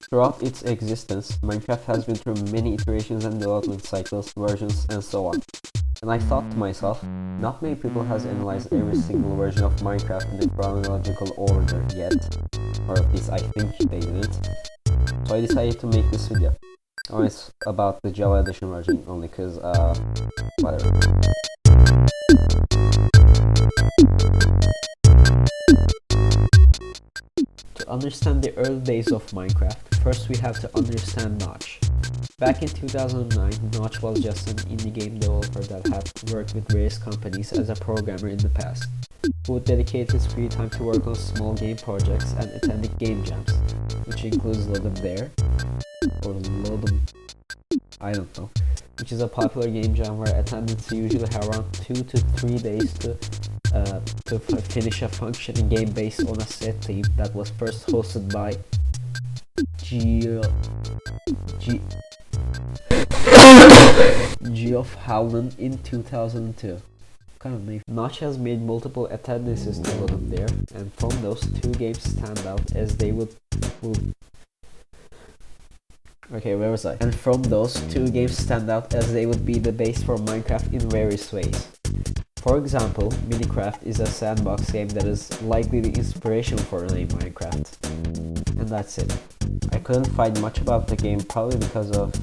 Throughout its existence, Minecraft has been through many iterations and development cycles, versions, and so on. And I thought to myself, not many people has analyzed every single version of Minecraft in a chronological order yet, or at least I think they didn't. So I decided to make this video. Oh, it's about the Java Edition version only cause, whatever. To understand the early days of Minecraft, first we have to understand Notch. Back in 2009, Notch was just an indie game developer that had worked with various companies as a programmer in the past, who would dedicate his free time to work on small game projects and attending game jams, which includes Ludum Dare, or Ludum, I don't know, which is a popular game jam where attendance usually have around 2 to 3 days to finish a functioning game based on a set theme that was first hosted by Geoff Howland in 2002. Kind of name. Notch has made multiple attendances to Ludum Dare, and from those two games stand out as they would. Okay, where was I? And from those two games stand out as they would be the base for Minecraft in various ways. For example, Minecraft is a sandbox game that is likely the inspiration for the name Minecraft. And that's it. I couldn't find much about the game probably because of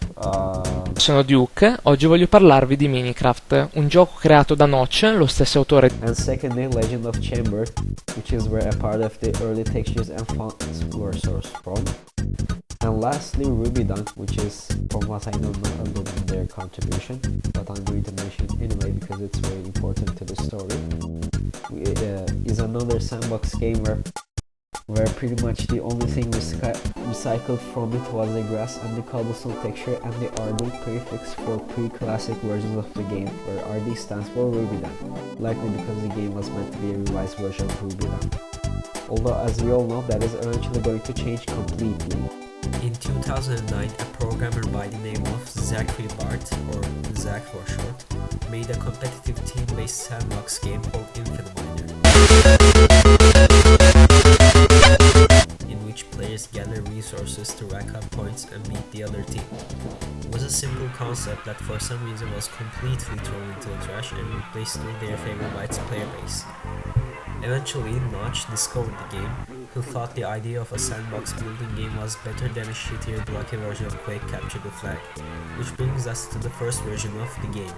Sono Duke, oggi voglio parlarvi di Minecraft, un gioco creato da Notch, lo stesso autore. And secondly, Legend of Chamber, which is where a part of the early textures and fonts were sourced from. And lastly, RubyDunk, which is, from what I know, not a Ludum Dare contribution, but I'm going to mention it anyway because it's very important to the story. Is another sandbox game where pretty much the only thing recycled from it was the grass and the cobblestone texture, and the RD prefix for pre-classic versions of the game, where RD stands for RubyDunk, likely because the game was meant to be a revised version of RubyDunk. Although, as we all know, that is eventually going to change completely. In 2009, a programmer by the name of Zachary Bart, or Zach for short, made a competitive team-based sandbox game called Infinite Miner, in which players gather resources to rack up points and beat the other team. It was a simple concept that for some reason was completely thrown into the trash and replaced with their favorite by its player base. Eventually, Notch discovered the game, who thought the idea of a sandbox building game was better than a shittier blocky version of Quake Capture the Flag, which brings us to the first version of the game.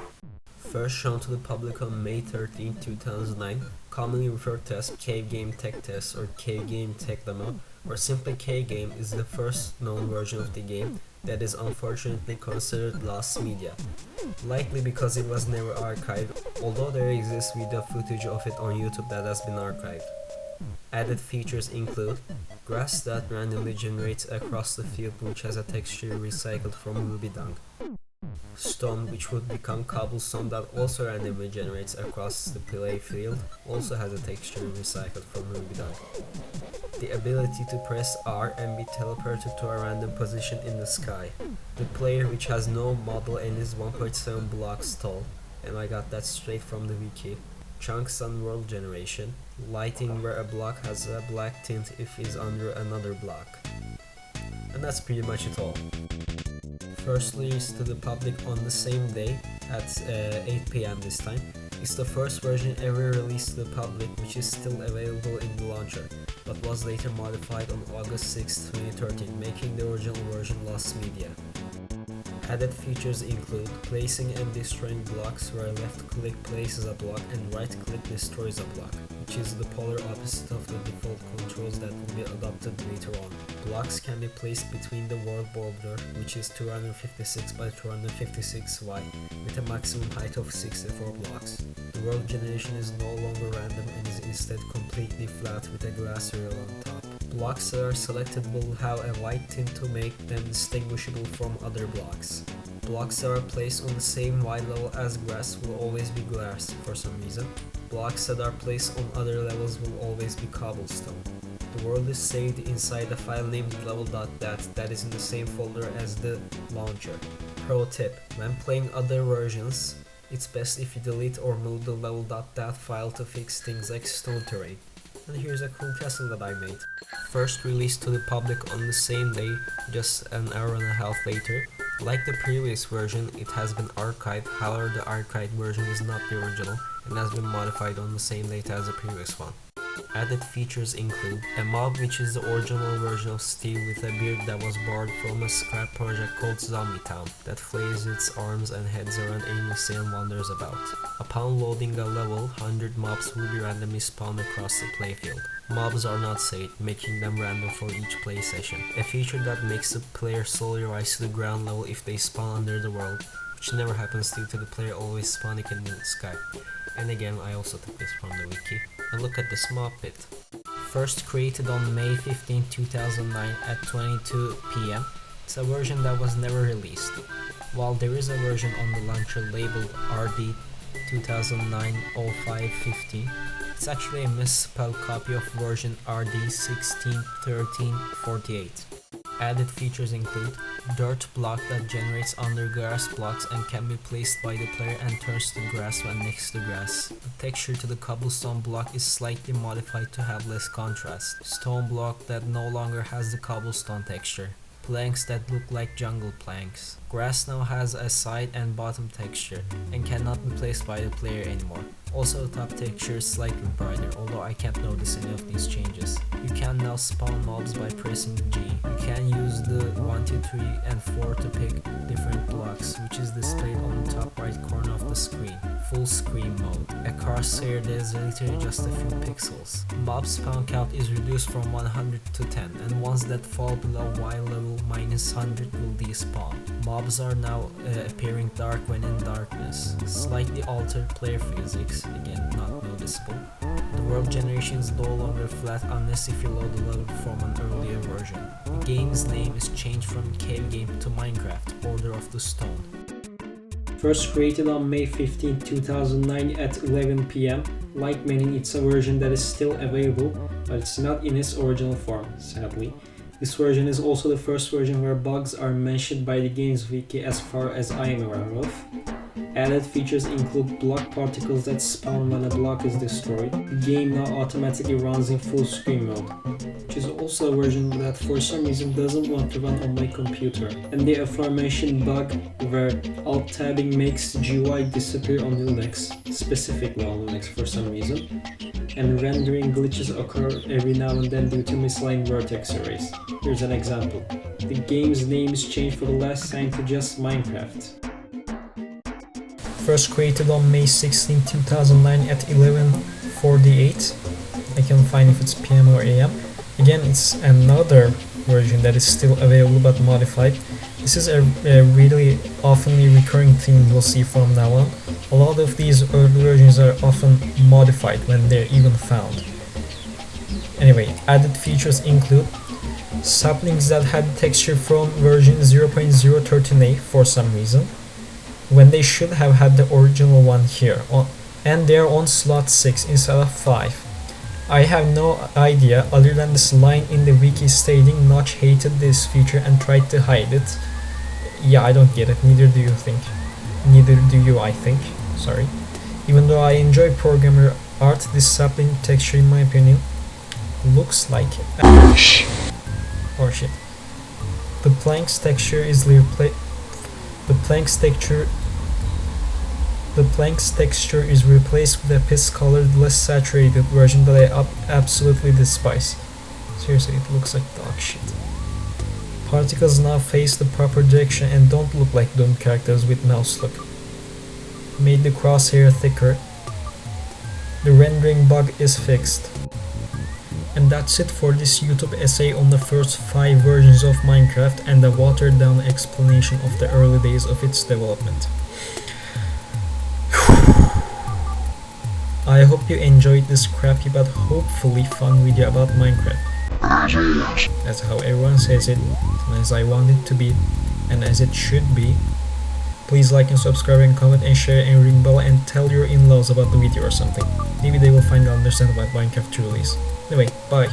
First shown to the public on May 13, 2009, commonly referred to as Cave Game Tech Test or Cave Game Tech Demo, or simply K-Game, is the first known version of the game that is unfortunately considered lost media, likely because it was never archived, although there exists video footage of it on YouTube that has been archived. Added features include grass that randomly generates across the field, which has a texture recycled from RubyDunk, stone which would become cobblestone that also randomly generates across the play field, also has a texture recycled from RubyDunk, the ability to press R and be teleported to a random position in the sky, the player which has no model and is 1.7 blocks tall, and I got that straight from the wiki, chunks and world generation, lighting where a block has a black tint if it's under another block. And that's pretty much it all. First released to the public on the same day at 8 PM this time, it's the first version ever released to the public, which is still available in the launcher, but was later modified on August 6, 2013, making the original version lost media. Added features include placing and destroying blocks, where left click places a block and right click destroys a block, which is the polar opposite of the default controls that will be adopted later on. Blocks can be placed between the world border, which is 256 by 256 wide, with a maximum height of 64 blocks. The world generation is no longer random and is instead completely flat with a glass rail on top. Blocks that are selected will have a white tint to make them distinguishable from other blocks. Blocks that are placed on the same wide level as grass will always be grass for some reason. Blocks that are placed on other levels will always be cobblestone. The world is saved inside a file named level.dat that is in the same folder as the launcher. Pro tip: when playing other versions, it's best if you delete or move the level.dat file to fix things like stone terrain. And here's a cool castle that I made. First released to the public on the same day, just an hour and a half later. Like the previous version, it has been archived, however the archived version is not the original and has been modified on the same date as the previous one. Added features include a mob, which is the original version of Steve with a beard that was borrowed from a scrap project called Zombie Town that flails its arms and heads around aimlessly and wanders about. Upon loading a level, 100 mobs will be randomly spawned across the playfield. Mobs are not saved, making them random for each play session, a feature that makes the player slowly rise to the ground level if they spawn under the world, which never happens due to the player always spawning in the sky. And again, I also took this from the wiki. And look at this mob pit. First created on May 15, 2009 at 22 PM, it's a version that was never released. While there is a version on the launcher labeled RD 2009-05-15, it's actually a misspelled copy of version RD 16-13-48. Added features include dirt block that generates under grass blocks and can be placed by the player and turns to grass when next to grass. The texture to the cobblestone block is slightly modified to have less contrast. Stone block that no longer has the cobblestone texture. Planks that look like jungle planks. Grass now has a side and bottom texture and cannot be placed by the player anymore. Also, the top texture is slightly brighter, although I can't notice any of these changes. You can now spawn mobs by pressing G. You can use the 1, 2, 3 and 4 to pick different blocks, which is displayed on the top right corner of the screen. Full screen mode. A crosshair that is literally just a few pixels. Mob spawn count is reduced from 100 to 10, and ones that fall below Y level -100 will despawn. Mobs are now appearing dark when in darkness. Slightly altered player physics, again not noticeable. The world generation is no longer flat unless if you load the level from an earlier version. The game's name is changed from Cave Game to Minecraft, Order of the Stone. First created on May 15, 2009 at 11 PM. Like many, it's a version that is still available, but it's not in its original form, sadly. This version is also the first version where bugs are mentioned by the game's wiki as far as I am aware of. Added features include block particles that spawn when a block is destroyed. The game now automatically runs in full screen mode, which is also a version that for some reason doesn't want to run on my computer. And the aforementioned bug where alt tabbing makes the GUI disappear on Linux, specifically on Linux for some reason, and rendering glitches occur every now and then due to misaligned vertex arrays. Here's an example. The game's name is changed for the last time to just Minecraft. First created on May 16, 2009 at 11:48. I can find if it's PM or AM. Again, it's another version that is still available but modified. This is a really oftenly recurring theme we'll see from now on. A lot of these early versions are often modified when they're even found. Anyway, added features include saplings that had texture from version 0.013a for some reason, when they should have had the original one here, and they're on slot 6 instead of 5. I have no idea other than this line in the wiki stating Notch hated this feature and tried to hide it. Yeah, I don't get it, neither do you think. Neither do you, I think. Sorry. Even though I enjoy programmer art, this sapling texture, in my opinion, looks like ash. Or shit. The plank's texture is The plank's texture is replaced with a piss-colored, less saturated version that I absolutely despise. Seriously, it looks like dog shit. Particles now face the proper direction and don't look like Doom characters with mouse look. Made the crosshair thicker. The rendering bug is fixed. And that's it for this YouTube essay on the first 5 versions of Minecraft and a watered down explanation of the early days of its development. I hope you enjoyed this crappy but hopefully fun video about Minecraft. That's how everyone says it, and as I want it to be, and as it should be. Please like and subscribe and comment and share and ring bell and tell your in-laws about the video or something. Maybe they will find and understand about Minecraft to release. Anyway, bye.